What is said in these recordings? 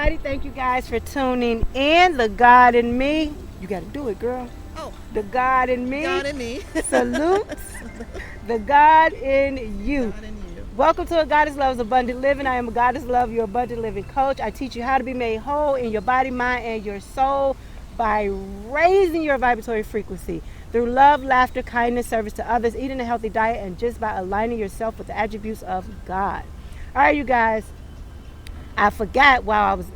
everybody. Thank you guys for tuning in. The God in me. You got to do it, girl. Oh, The God in me. God and me. Salutes. The God in you. God and you. Welcome to A Goddess Loves Abundant Living. I am a Goddess Love, your abundant living coach. I teach you how to be made whole in your body, mind, and your soul by raising your vibratory frequency through love, laughter, kindness, service to others, eating a healthy diet, and just by aligning yourself with the attributes of God. All right, you guys. I forgot while I was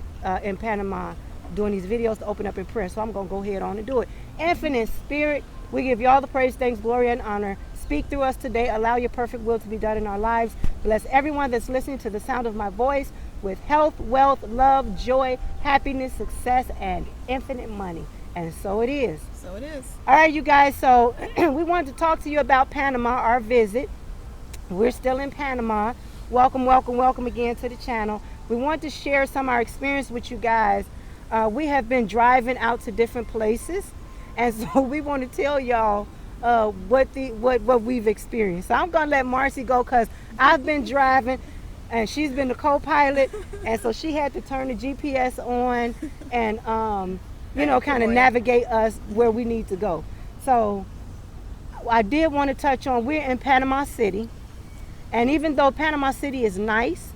in Panama doing these videos to open up in prayer, so I'm going to go ahead on and do it. Infinite Spirit, we give you all the praise, thanks, glory, and honor. Speak through us today. Allow your perfect will to be done in our lives. Bless everyone that's listening to the sound of my voice with health, wealth, love, joy, happiness, success, and infinite money. And so it is. So it is. All right, you guys, so we wanted to talk to you about Panama, our visit. We're still in Panama. Welcome, welcome, welcome again to the channel. We want to share some of our experience with you guys. We have been driving out to different places, and so we want to tell y'all what we've experienced. So I'm gonna let Marcy go because I've been driving, and she's been the co-pilot, and so she had to turn the GPS on and kind of navigate us where we need to go. So I did want to touch on, we're in Panama City, and even though Panama City is nice,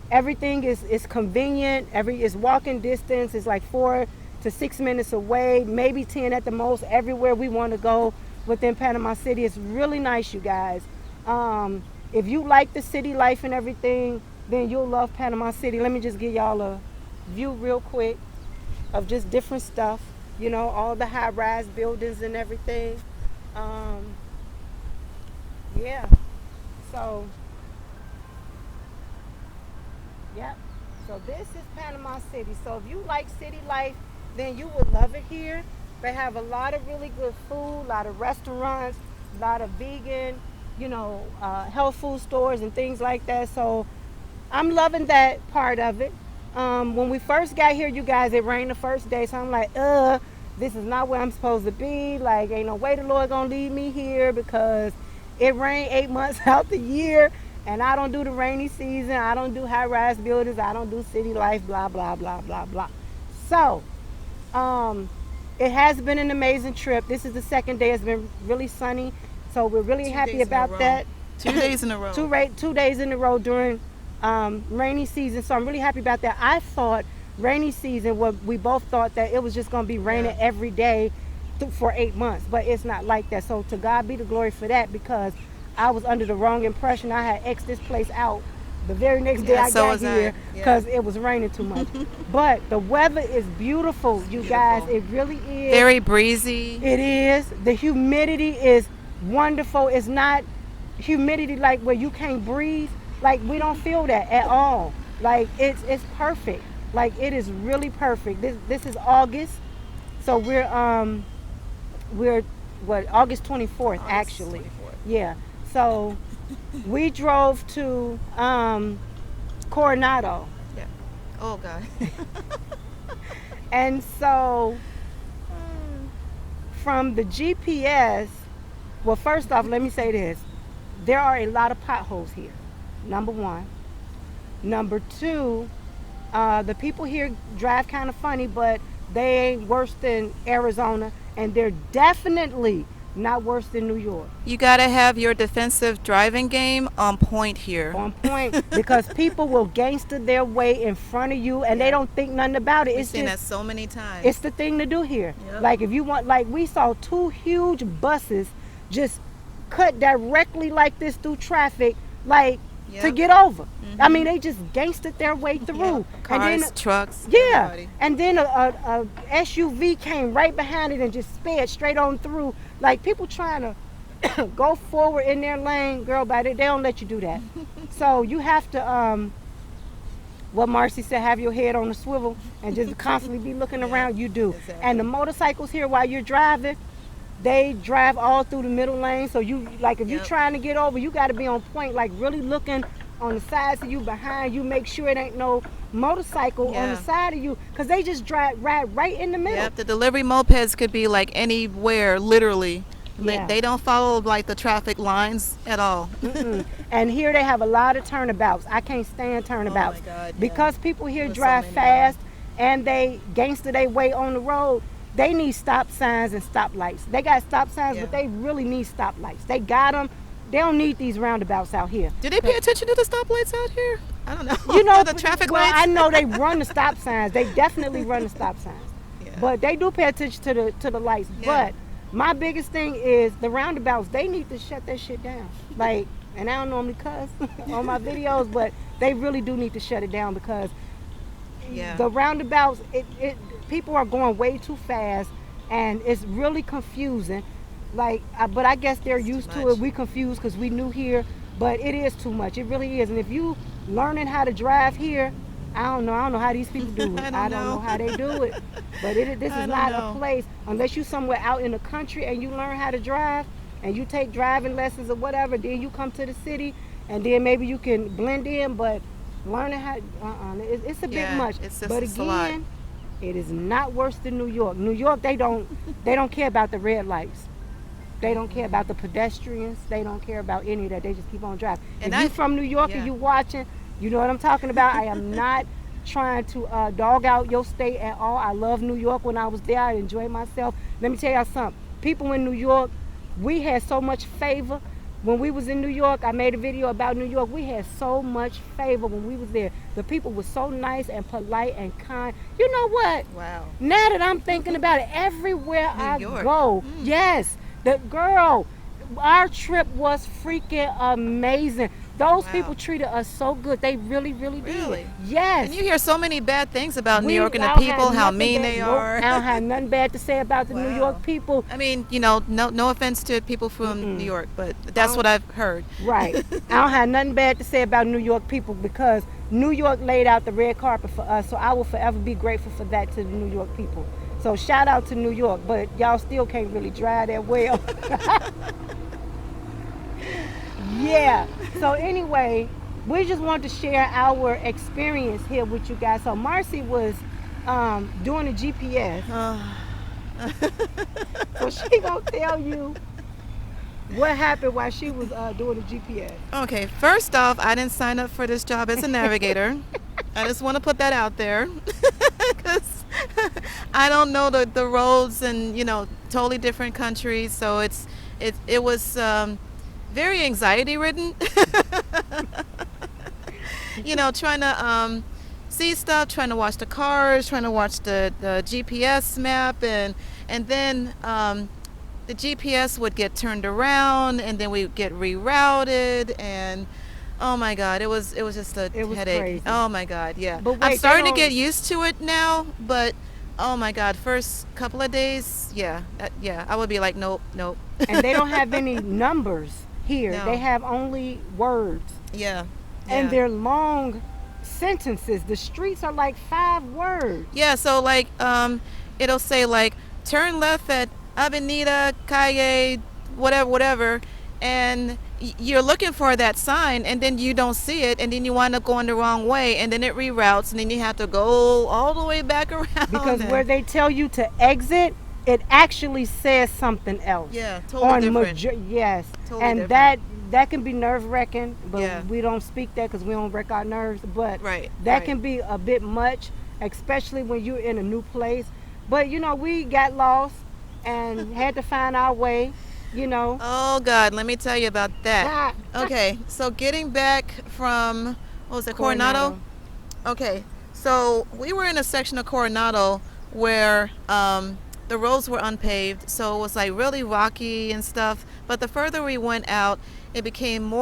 everything is convenient. It's walking distance. It's like 4 to 6 minutes away, maybe 10 at the most. Everywhere we want to go within Panama City, it's really nice, you guys. If you like the city life and everything, then you'll love Panama City. Let me just give y'all a view real quick of just different stuff. You know, all the high-rise buildings and everything. Yeah. So. Yep. So this is Panama City. So if you like city life, then you will love it here. They have a lot of really good food, a lot of restaurants, a lot of vegan, health food stores and things like that. So I'm loving that part of it. When we first got here, you guys, it rained the first day. So I'm like, this is not where I'm supposed to be. Like, ain't no way the Lord gonna lead me here because it rained 8 months out the year. And I don't do the rainy season. I don't do high-rise buildings. I don't do city life, blah, blah, blah, blah, blah. So, it has been an amazing trip. This is the second day. It's been really sunny. So we're really happy about that. 2 days in a row. 2 days in a row during rainy season. So I'm really happy about that. I thought rainy season, we both thought that it was just going to be raining every day for 8 months. But it's not like that. So to God be the glory for that, because I was under the wrong impression. I had X'd this place out the very next day I got here because it was raining too much. But the weather is beautiful, you guys. It really is. Very breezy. It is. The humidity is wonderful. It's not humidity like where you can't breathe. Like, we don't feel that at all. Like, it's perfect. Like, it is really perfect. This is August. So we're August 24th actually. 24th. Yeah. So we drove to Coronado. Yeah. Oh God. And so from the GPS, well, first off, let me say this. There are a lot of potholes here, number one. Number two, the people here drive kind of funny, but they ain't worse than Arizona, and they're definitely not worse than New York. You gotta have your defensive driving game on point here. On point, because people will gangster their way in front of you, and they don't think nothing about it. We've seen that so many times. It's the thing to do here. Yep. Like, if you want, like, we saw 2 huge buses just cut directly like this through traffic, like to get over. I mean, they just gangstered their way through. Cars, and then, trucks. Yeah. Everybody. And then a SUV came right behind it and just sped straight on through. Like, people trying to go forward in their lane, girl, but they don't let you do that. So you have to, what Marcy said, have your head on the swivel and just constantly be looking around. You do. Exactly. And the motorcycles here, while you're driving, they drive all through the middle lane. So you, like, if you're trying to get over, you got to be on point, like really looking on the sides of you, behind you, make sure it ain't no motorcycle on the side of you, because they just ride right in the middle. Yep, the delivery mopeds could be like anywhere, literally. Yeah. They don't follow like the traffic lines at all. And here they have a lot of turnabouts. I can't stand turnabouts. Oh my God, because people here There's drive so many. fast, and they gangster their way on the road, they need stop signs and stoplights. They got stop signs, Yeah. but they really need stoplights. They got them. They don't need these roundabouts out here. Do they pay attention to the stoplights out here? I don't know. You know, the traffic well, lights. I know they run the stop signs. They definitely run the stop signs. Yeah. But they do pay attention to the lights. Yeah. But my biggest thing is the roundabouts. They need to shut that shit down. Like, and I don't normally cuss on my videos, but they really do need to shut it down because Yeah. the roundabouts, people are going way too fast, and it's really confusing. Like, but I guess they're used to much. it. We confused because we new here, but it is too much. It really is. And if you learning how to drive here, I don't know. I don't know how these people do it. I don't know know. how they do it. But this I is don't not know. a place unless you somewhere out in the country and you learn how to drive and you take driving lessons or whatever. Then you come to the city and then maybe you can blend in. But learning how, it's a bit Yeah, much. it's just But it's a lot. again, it is not worse than New York. New York, they don't care about the red lights. They don't care about the pedestrians. They don't care about any of that. They just keep on driving. And If you from New York yeah. and you watching, you know what I'm talking about. I am not trying to dog out your state at all. I love New York. When I was there, I enjoyed myself. Let me tell y'all something. People in New York, we had so much favor. When we was in New York, I made a video about New York. We had so much favor when we was there. The people were so nice and polite and kind. You know what? Wow. Now that I'm thinking about it, everywhere New I York. go, Mm. yes, the girl, our trip was freaking amazing. Those Wow. people treated us so good. They really, really did. Really? Yes. And you hear so many bad things about New We- York and I the don't have people, how nothing mean bad- they nope, are. I don't have nothing bad to say about the New Wow. York people. I mean, no offense to people from New York, but that's don't- what I've heard. Right. I don't have nothing bad to say about New York people because New York laid out the red carpet for us. So I will forever be grateful for that to the New York people. So shout out to New York, but y'all still can't really drive that well. Yeah. So anyway, we just wanted to share our experience here with you guys. So Marcy was doing a GPS. So she gonna tell you what happened while she was doing the GPS. Okay, first off, I didn't sign up for this job as a navigator. I just want to put that out there because I don't know the roads and totally different countries. So it was very anxiety ridden. Trying to see stuff, trying to watch the cars, trying to watch the GPS map, and then the GPS would get turned around, and then we would get rerouted, and oh my God, it was just a It was headache. crazy. Oh my God, yeah. But wait, I'm they starting to don't- get used to it now, but oh my God, first couple of days, yeah, I would be like, nope. And they don't have any numbers here. No. They have only words. Yeah. And yeah. they're long sentences. The streets are like 5 words. Yeah, so like it'll say like turn left at Avenida Calle whatever, and you're looking for that sign, and then you don't see it, and then you wind up going the wrong way, and then it reroutes, and then you have to go all the way back around. Because and- where they tell you to exit, it actually says something else. Yeah, totally different. Yes. Totally And different. that can be nerve-wracking, but Yeah. we don't speak that because we don't wreck our nerves. But Right, that right. can be a bit much, especially when you're in a new place. But we got lost and had to find our way. Oh God, let me tell you about that. Okay, so getting back from what was it, Coronado? Okay, so we were in a section of Coronado where the roads were unpaved, so it was like really rocky and stuff. But the further we went out, it became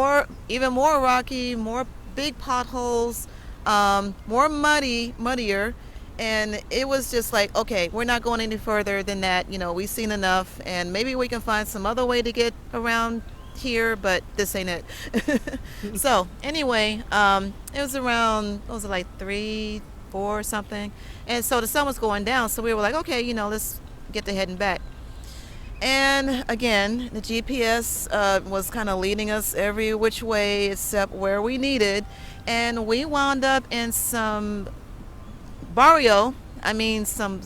even more rocky, more big potholes, more muddier. And it was just like, okay, we're not going any further than that. We've seen enough, and maybe we can find some other way to get around here, but this ain't it. So anyway, it was around, what was it, like 3, 4 something, and so the sun was going down, so we were like, okay, let's get to heading back. And again, the GPS was kind of leading us every which way except where we needed, and we wound up in some barrio, some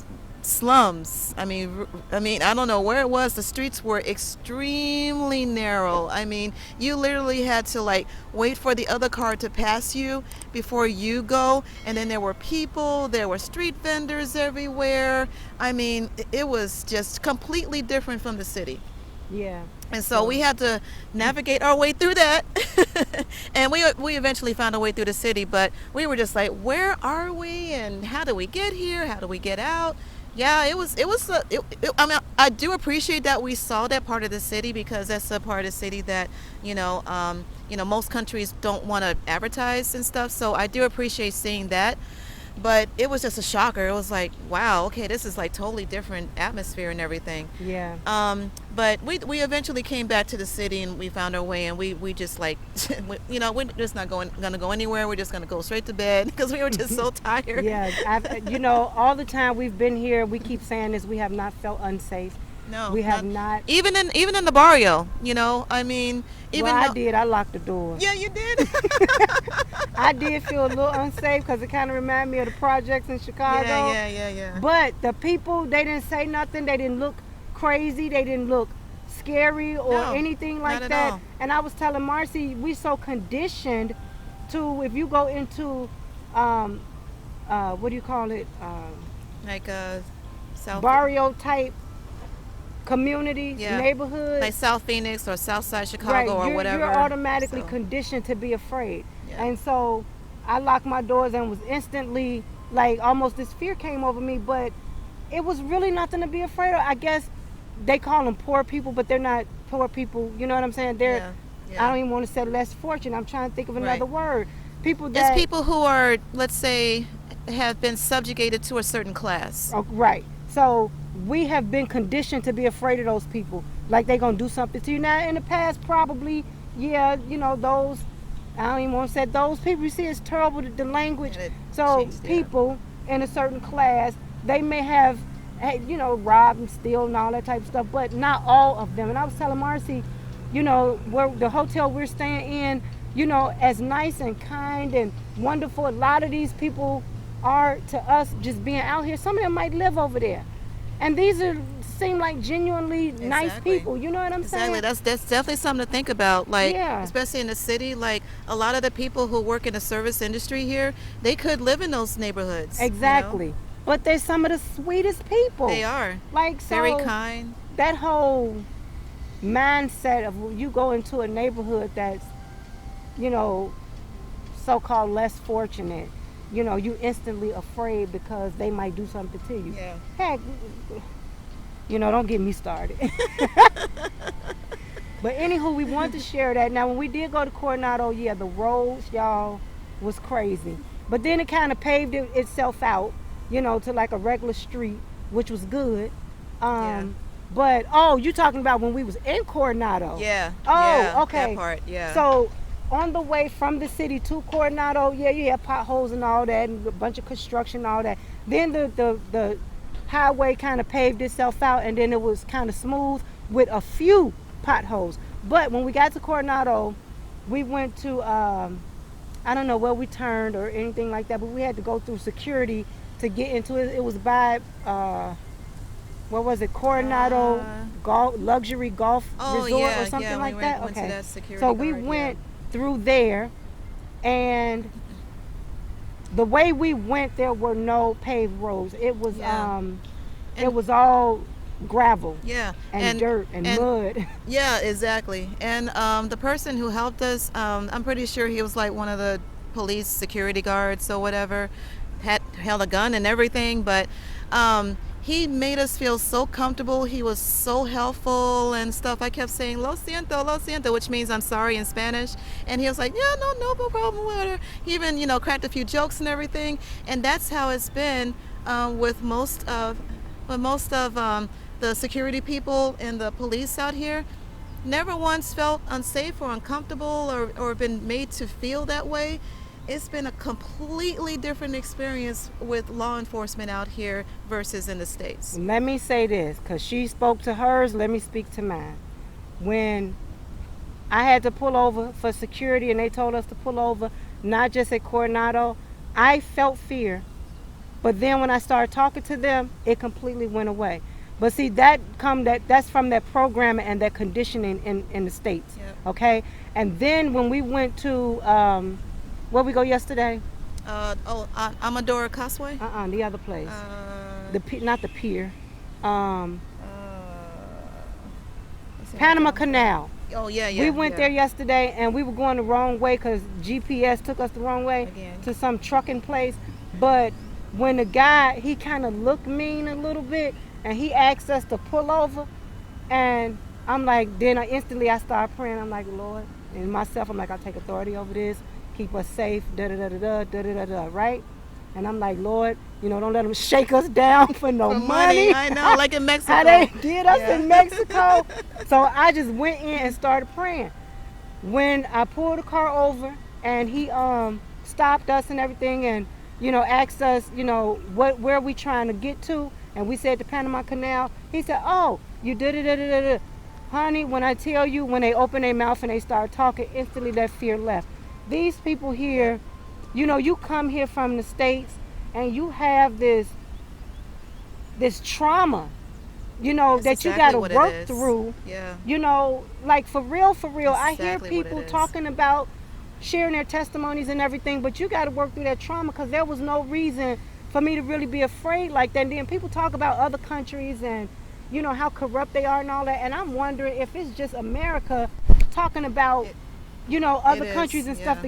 slums. I mean, I don't know where it was. The streets were extremely narrow. I mean, you literally had to like wait for the other car to pass you before you go. And then there were people, there were street vendors everywhere. I mean, it was just completely different from the city. Yeah. And so we had to navigate our way through that. And we eventually found our way through the city, but we were just like, where are we and how do we get here? How do we get out? Yeah, I mean, I do appreciate that we saw that part of the city, because that's a part of the city that, most countries don't want to advertise and stuff. So I do appreciate seeing that. But it was just a shocker. It was like, wow, okay, this is like totally different atmosphere and everything. Yeah. But we eventually came back to the city and we found our way, and we just like, we're just not gonna go anywhere. We're just gonna go straight to bed because we were just so tired. Yeah. All the time we've been here, we keep saying this. We have not felt unsafe. No, We have not. even in the barrio. I mean, even Well, I though, did. I locked the door. yeah, you did. I did feel a little unsafe because it kind of reminded me of the projects in Chicago. Yeah. But the people, they didn't say nothing. They didn't look crazy. They didn't look scary or No, anything like not at that. all. And I was telling Marcy, we so conditioned to, if you go into, what do you call it? Like South, Barrio type community, Yeah. neighborhood. like South Phoenix or South Side Right, Chicago or whatever. you're automatically So, conditioned to be afraid. Yeah. And so I locked my doors and was instantly like almost this fear came over me, but it was really nothing to be afraid of. I guess they call them poor people, but they're not poor people. You know what I'm saying? They're, Yeah. I don't even want to say less fortunate. I'm trying to think of another Right. word. People It's that, people who are, let's say, have been subjugated to a certain class. oh, right. So we have been conditioned to be afraid of those people. Like they gonna do something to you. Now in the past, probably, yeah, those. I don't even want to say those people. You see, it's terrible the language. And it So changed, yeah. people in a certain class, they may have, hey, robbed and steal and all that type of stuff, but not all of them. And I was telling Marcy, where the hotel we're staying in, as nice and kind and wonderful a lot of these people are to us just being out here. Some of them might live over there, and these seem like genuinely nice Exactly. people. You know what I'm Exactly. saying? That's definitely something to think about. Like, Yeah. especially in the city, like a lot of the people who work in the service industry here, they could live in those neighborhoods. Exactly. But they're some of the sweetest people. They are Like, so very kind. that whole mindset of when you go into a neighborhood that's, so-called less fortunate, you instantly afraid because they might do something to you. Yeah. Heck, don't get me started. But anywho, we want to share that. Now, when we did go to Coronado, yeah, the roads, y'all, was crazy. But then it kind of paved itself out, to like a regular street, which was good. Yeah. But you talking about when we was in Coronado? Yeah. Oh, yeah, okay. That part. Yeah. So on the way from the city to Coronado, yeah, you had potholes and all that, and a bunch of construction and all that. Then the highway kind of paved itself out, and then it was kind of smooth with a few potholes. But when we got to Coronado, we went to I don't know where we turned or anything like that, but we had to go through security to get into it. It was by what was it, Coronado golf, luxury golf Oh, resort yeah, or something yeah, like we that. went to Okay, that security so we guard, yeah. went through there, and the way we went, there were no paved roads. It was Yeah. it was all gravel Yeah. and dirt and mud. Yeah, exactly. And the person who helped us, I'm pretty sure he was like one of the police security guards or whatever, held a gun and everything, but he made us feel so comfortable. He was so helpful and stuff. I kept saying lo siento, which means I'm sorry in Spanish, and he was like, yeah, no problem, whatever. He even cracked a few jokes and everything, and that's how it's been with most of the security people and the police out here. Never once felt unsafe or uncomfortable or been made to feel that way. It's been a completely different experience with law enforcement out here versus in the States. Let me say this, because she spoke to hers, let me speak to mine. When I had to pull over for security and they told us to pull over, not just at Coronado, I felt fear But then when I started talking to them, it completely went away. But see, that's from that programming and that conditioning in the States. Yep. Okay? And then when we went to where we go yesterday? Amador Casway? The other place. Not the pier. Panama Canal. Oh, yeah. We went there yesterday, and we were going the wrong way because GPS took us the wrong way to some trucking place. But when the guy, he kind of looked mean a little bit, and he asked us to pull over, and I'm like, then I started praying. I'm like, Lord, and myself, I'm like, I'll take authority over this, keep us safe, da-da-da-da-da, right? And I'm like, Lord, don't let them shake us down for no money. I know, like in Mexico. How they did us in Mexico. So I just went in and started praying. When I pulled the car over and he stopped us and everything and, asked us, where we trying to get to, and we said the Panama Canal, he said, oh, you did it. Honey, when I tell you, when they open their mouth and they start talking, instantly that fear left. These people here, you come here from the States and you have this trauma, that you got to work through. Yeah. Like for real, Exactly I hear people talking about sharing their testimonies and everything, but you got to work through that trauma because there was no reason for me to really be afraid like that. And then people talk about other countries and, how corrupt they are and all that. And I'm wondering if it's just America talking about other countries and stuff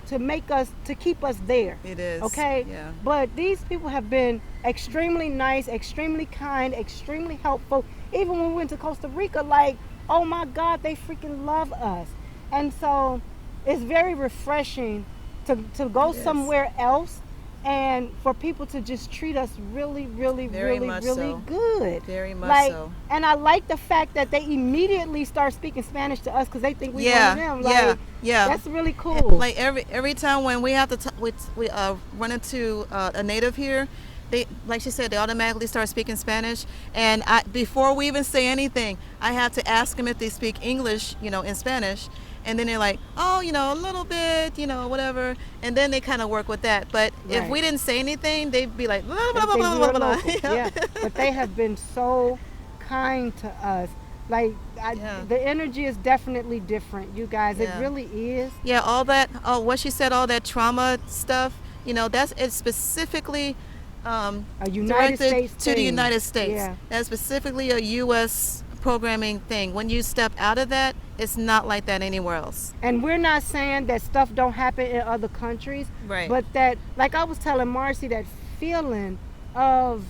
to make us, to keep us there. It is. Okay? Yeah. But these people have been extremely nice, extremely kind, extremely helpful. Even when we went to Costa Rica, like, oh my God, they freaking love us. And so it's very refreshing to go somewhere else and for people to just treat us really, really, Very really, much really so. good. Very much so. And I like the fact that they immediately start speaking Spanish to us because they think we one of them. Like, yeah. That's really cool. Like every time when we have to we run into a native here, they, like she said, they automatically start speaking Spanish. And before we even say anything, I have to ask them if they speak English, in Spanish. And then they're like, oh, a little bit, whatever. And then they kind of work with that. But if we didn't say anything, they'd be like, blah, blah, blah, blah, blah, blah. Yeah. But they have been so kind to us. Like, the energy is definitely different, you guys. It really is. Yeah, all that, what she said, all that trauma stuff, it's specifically a United States to the thing. United States. Yeah. That's specifically a U.S. programming thing. When you step out of that, it's not like that anywhere else. And we're not saying that stuff don't happen in other countries, right? But that, like I was telling Marcy, that feeling of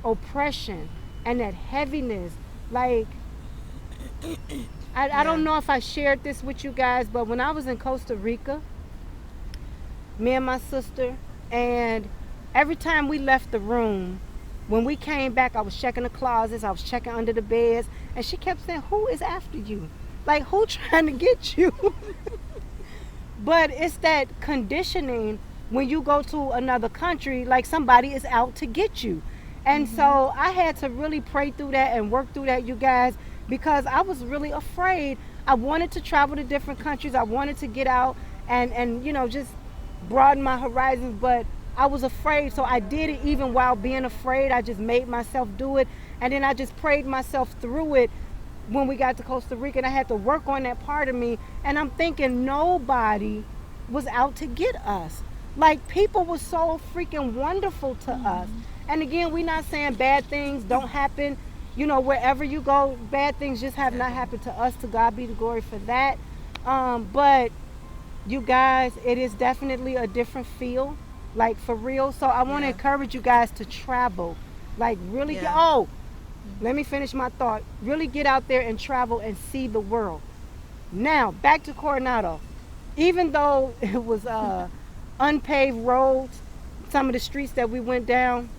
oppression and that heaviness, like I don't know if I shared this with you guys, but when I was in Costa Rica, me and my sister, and every time we left the room, when we came back, I was checking the closets, I was checking under the beds, and she kept saying, who is after you? Like, who trying to get you? But it's that conditioning when you go to another country, like somebody is out to get you. And so I had to really pray through that and work through that, you guys, because I was really afraid. I wanted to travel to different countries. I wanted to get out and just broaden my horizons, but I was afraid. So I did it even while being afraid. I just made myself do it. And then I just prayed myself through it when we got to Costa Rica, and I had to work on that part of me. And I'm thinking nobody was out to get us. Like, people were so freaking wonderful to us. And again, we're not saying bad things don't happen. Wherever you go, bad things just have not happened to us. To God be the glory for that. But you guys, it is definitely a different feel, like for real. So I want to encourage you guys to travel, like really let me finish my thought. Really get out there and travel and see the world. Now, back to Coronado. Even though it was unpaved roads, some of the streets that we went down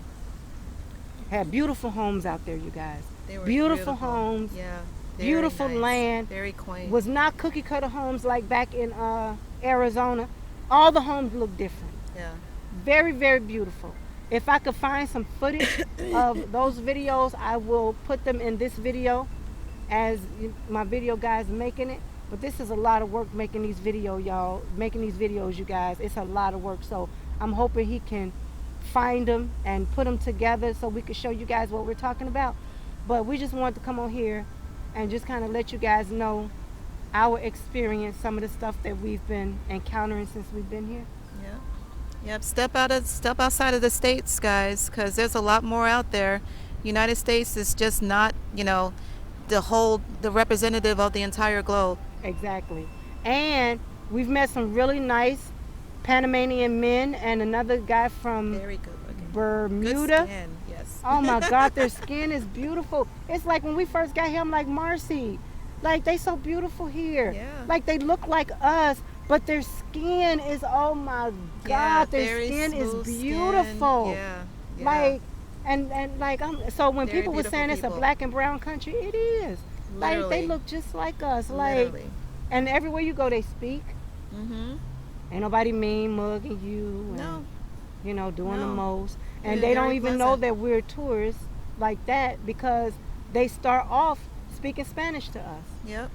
had beautiful homes out there, you guys. They were beautiful homes. Yeah. Beautiful nice. land. Very quaint. Was not cookie cutter homes like back in Arizona. All the homes look different. Yeah. Very, very beautiful. If I could find some footage of those videos, I will put them in this video as my video guys making it. But this is a lot of work making these videos, y'all. Making these videos, you guys. It's a lot of work. So I'm hoping he can find them and put them together so we could show you guys what we're talking about. But we just wanted to come on here and just kind of let you guys know our experience, some of the stuff that we've been encountering since we've been here. Yep. Yep. Step outside of the states, guys, because there's a lot more out there. United States is just not, the representative of the entire globe. Exactly. And we've met some really nice Panamanian men and another guy from Very good looking. Bermuda. Good skin, yes. Oh my God, their skin is beautiful. It's like when we first got here, I'm like, Marcy, like they so beautiful here. Yeah. Like they look like us, but their skin is, oh my God, Yeah, their very skin is smooth skin. beautiful. Yeah. Yeah. Like, and like, so when Very people were saying beautiful it's a people. black and brown country, it is. Like they Literally. look just like us. Like, Literally. and everywhere you go, they speak. Mm-hmm. Ain't nobody mean mugging you. And, No. doing the No. most. And They're they don't very even know pleasant. that we're tourists like that because they start off speaking Spanish to us. Yep.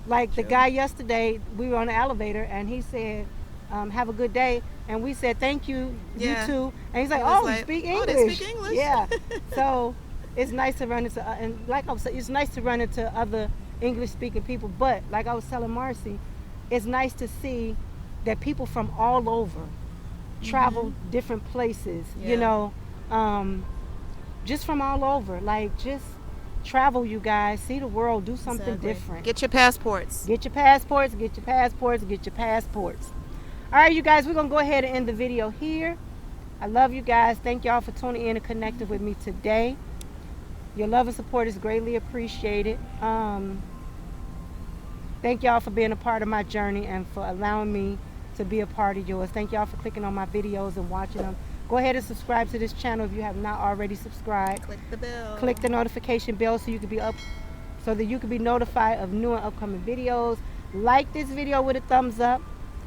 Like the True. guy yesterday, we were on the elevator and he said, have a good day. And we said, thank you, Yeah. you too. And he's like, He was oh, like, you speak "Oh, English. they speak English?" Yeah. So it's nice to run into, and like I was saying, it's nice to run into other English speaking people. But like I was telling Marcy, it's nice to see that people from all over travel different places, Yeah. just from all over. Like, just travel, you guys. See the world. Do something Exactly. different. Get your passports. Get your passports. Get your passports. Get your passports. All right, you guys, we're going to go ahead and end the video here. I love you guys. Thank y'all for tuning in and connecting with me today. Your love and support is greatly appreciated. Thank y'all for being a part of my journey and for allowing me to be a part of yours. Thank y'all for clicking on my videos and watching them. Go ahead and subscribe to this channel if you have not already subscribed. Click the bell. Click the notification bell so that you can be notified of new and upcoming videos. Like this video with a thumbs up.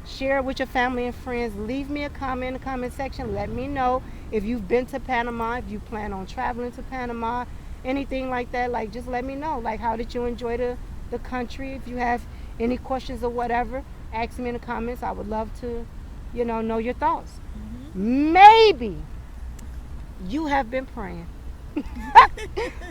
Share it with your family and friends. Leave me a comment in the comment section. Let me know if you've been to Panama, if you plan on traveling to Panama, anything like that. Like, just let me know. Like, how did you enjoy the country? If you have any questions or whatever, ask me in the comments. I would love to, know your thoughts. Maybe you have been praying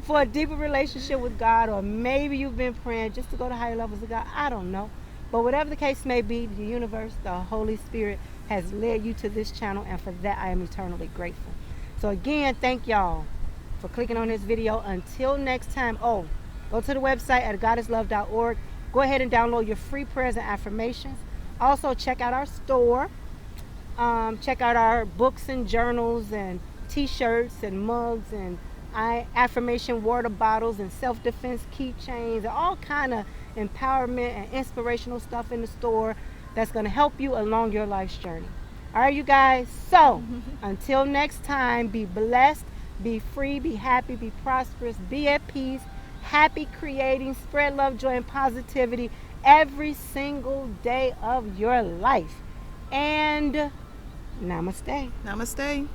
for a deeper relationship with God, or maybe you've been praying just to go to higher levels of God. I don't know. But whatever the case may be, the universe, the Holy Spirit has led you to this channel, and for that I am eternally grateful. So again, thank y'all for clicking on this video. Until next time, go to the website at goddesslove.org. Go ahead and download your free prayers and affirmations. Also, check out our store. Check out our books and journals and t-shirts and mugs and affirmation water bottles and self-defense keychains and all kind of empowerment and inspirational stuff in the store that's going to help you along your life's journey. All right, you guys. So until next time, be blessed, be free, be happy, be prosperous, be at peace, happy creating, spread love, joy, and positivity every single day of your life. And namaste. Namaste.